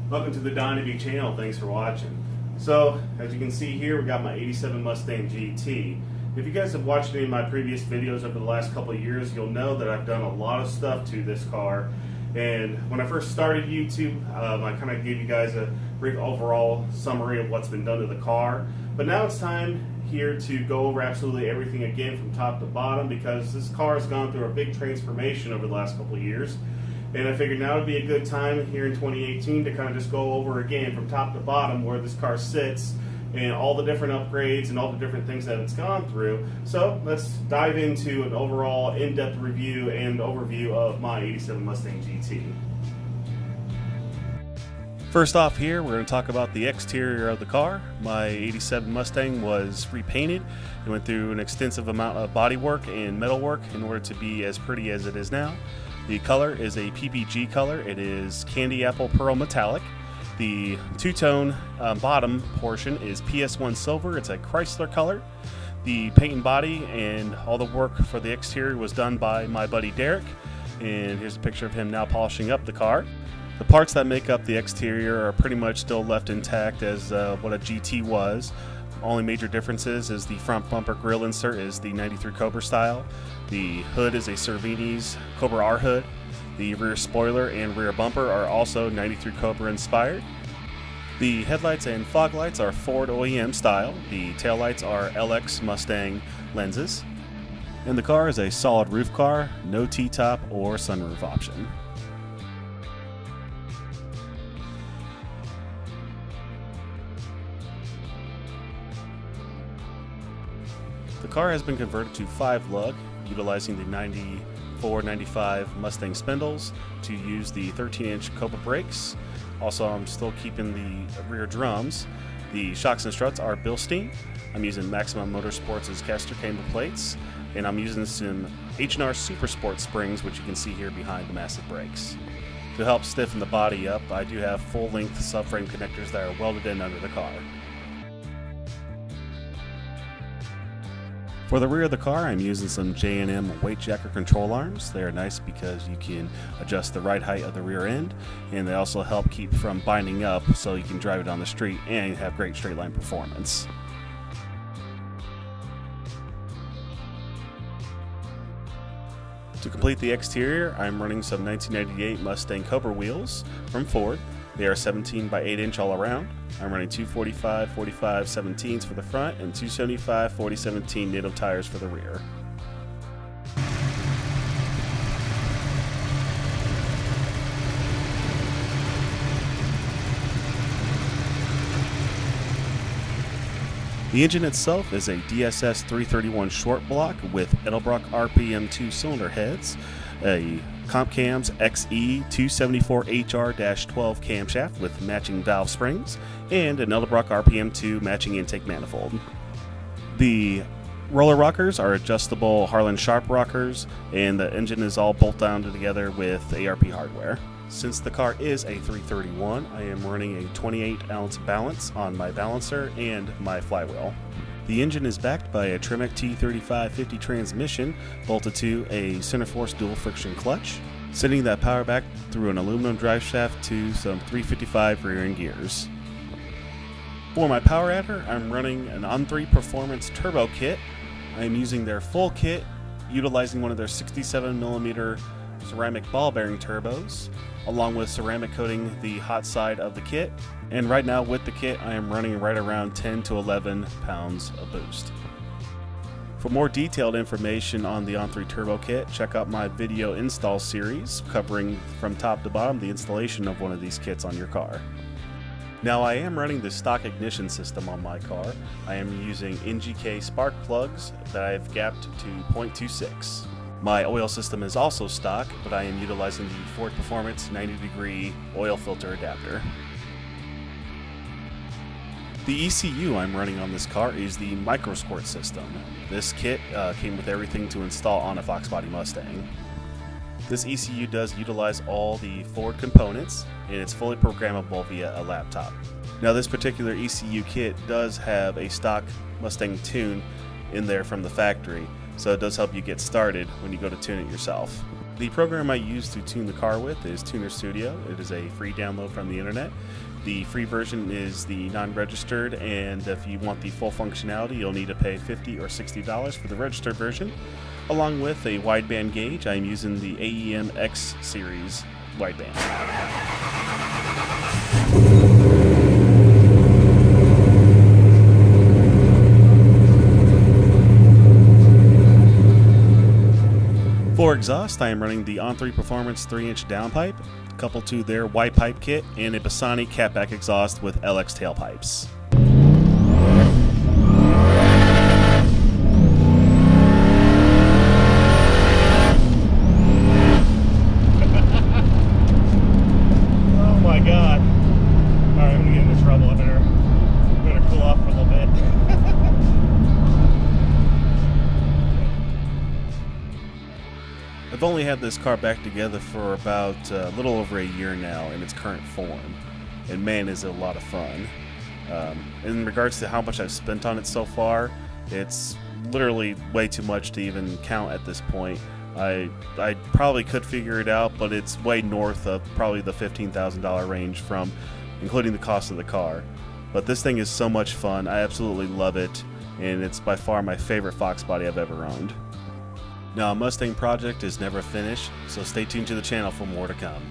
Welcome to the Donnie channel. Thanks for watching. So, as you can see here, we got my 87 Mustang GT. If you guys have watched any of my previous videos over the last couple of years, you'll know that I've done a lot of stuff to this car. And when I first started YouTube, I kind of gave you guys a brief overall summary of what's been done to the car. But now it's time here to go over absolutely everything again from top to bottom, because this car has gone through a big transformation over the last couple of years. And I figured now would be a good time here in 2018 to kind of just go over again from top to bottom where this car sits and all the different upgrades and all the different things that it's gone through. So let's dive into an overall in-depth review and overview of my 87 Mustang GT. First off here, we're going to talk about the exterior of the car. My 87 Mustang was repainted. It went through an extensive amount of bodywork and metalwork in order to be as pretty as it is now. The color is a PPG color. It is Candy Apple Pearl Metallic. The two-tone bottom portion is PS1 Silver. It's a Chrysler color. The paint and body and all the work for the exterior was done by my buddy Derek. And here's a picture of him now polishing up the car. The parts that make up the exterior are pretty much still left intact as what a GT was. Only major differences is the front bumper grille insert is the 93 Cobra style. The hood is a Cervini's Cobra R hood. The rear spoiler and rear bumper are also 93 Cobra inspired. The headlights and fog lights are Ford OEM style. The taillights are LX Mustang lenses. And the car is a solid roof car, no T-top or sunroof option. The car has been converted to 5-lug, utilizing the 94-95 Mustang spindles to use the 13-inch Cobra brakes. Also, I'm still keeping the rear drums. The shocks and struts are Bilstein. I'm using Maximum Motorsports' caster camber plates, and I'm using some H&R Super Sport springs, which you can see here behind the massive brakes. To help stiffen the body up, I do have full-length subframe connectors that are welded in under the car. For the rear of the car, I'm using some J&M weight jacker control arms. They are nice because you can adjust the ride height of the rear end, and they also help keep from binding up so you can drive it on the street and have great straight line performance. To complete the exterior, I'm running some 1998 Mustang Cobra wheels from Ford. They are 17 by 8 inch all around. I'm running 245 45 17s for the front and 275 40 17 NATO tires for the rear. The engine itself is a DSS 331 short block with Edelbrock RPM 2 cylinder heads, a Comp Cams XE 274HR-12 camshaft with matching valve springs, and an Edelbrock RPM 2 matching intake manifold. The roller rockers are adjustable Harlan Sharp rockers, and the engine is all bolt down together with ARP hardware. Since the car is a 331, I am running a 28-ounce balance on my balancer and my flywheel. The engine is backed by a Tremec T3550 transmission bolted to a center force dual friction clutch, sending that power back through an aluminum drive shaft to some 355 rear end gears. For my power adder, I'm running an On3 Performance Turbo Kit. I am using their full kit, utilizing one of their 67mm ceramic ball bearing turbos, along with ceramic coating the hot side of the kit. And right now with the kit, I am running right around 10 to 11 pounds of boost. For more detailed information on the On3 Turbo Kit, check out my video install series covering from top to bottom the installation of one of these kits on your car. Now I am running the stock ignition system on my car. I am using NGK spark plugs that I've gapped to 0.26. My oil system is also stock, but I am utilizing the Ford Performance 90-degree oil filter adapter. The ECU I'm running on this car is the Microsquirt system. This kit came with everything to install on a Fox Body Mustang. This ECU does utilize all the Ford components, and it's fully programmable via a laptop. Now this particular ECU kit does have a stock Mustang tune in there from the factory, so it does help you get started when you go to tune it yourself. The program I use to tune the car with is Tuner Studio. It is a free download from the internet. The free version is the non-registered, and if you want the full functionality, you'll need to pay $50 or $60 for the registered version. Along with a wideband gauge, I'm using the AEM X series wideband. For exhaust, I am running the On3 Performance 3-inch downpipe, coupled to their Y pipe kit, and a Bassani catback exhaust with LX tailpipes. Oh my god. Alright, I'm gonna get into trouble. I better cool off for a little bit. I've only had this car back together for about a little over a year now in its current form, and man, is it a lot of fun. In regards to how much I've spent on it so far, it's literally way too much to even count at this point. I probably could figure it out, but it's way north of probably the $15,000 range, from including the cost of the car. But this thing is so much fun. I absolutely love it, and it's by far my favorite Fox body I've ever owned. Now, a Mustang project is never finished, so stay tuned to the channel for more to come.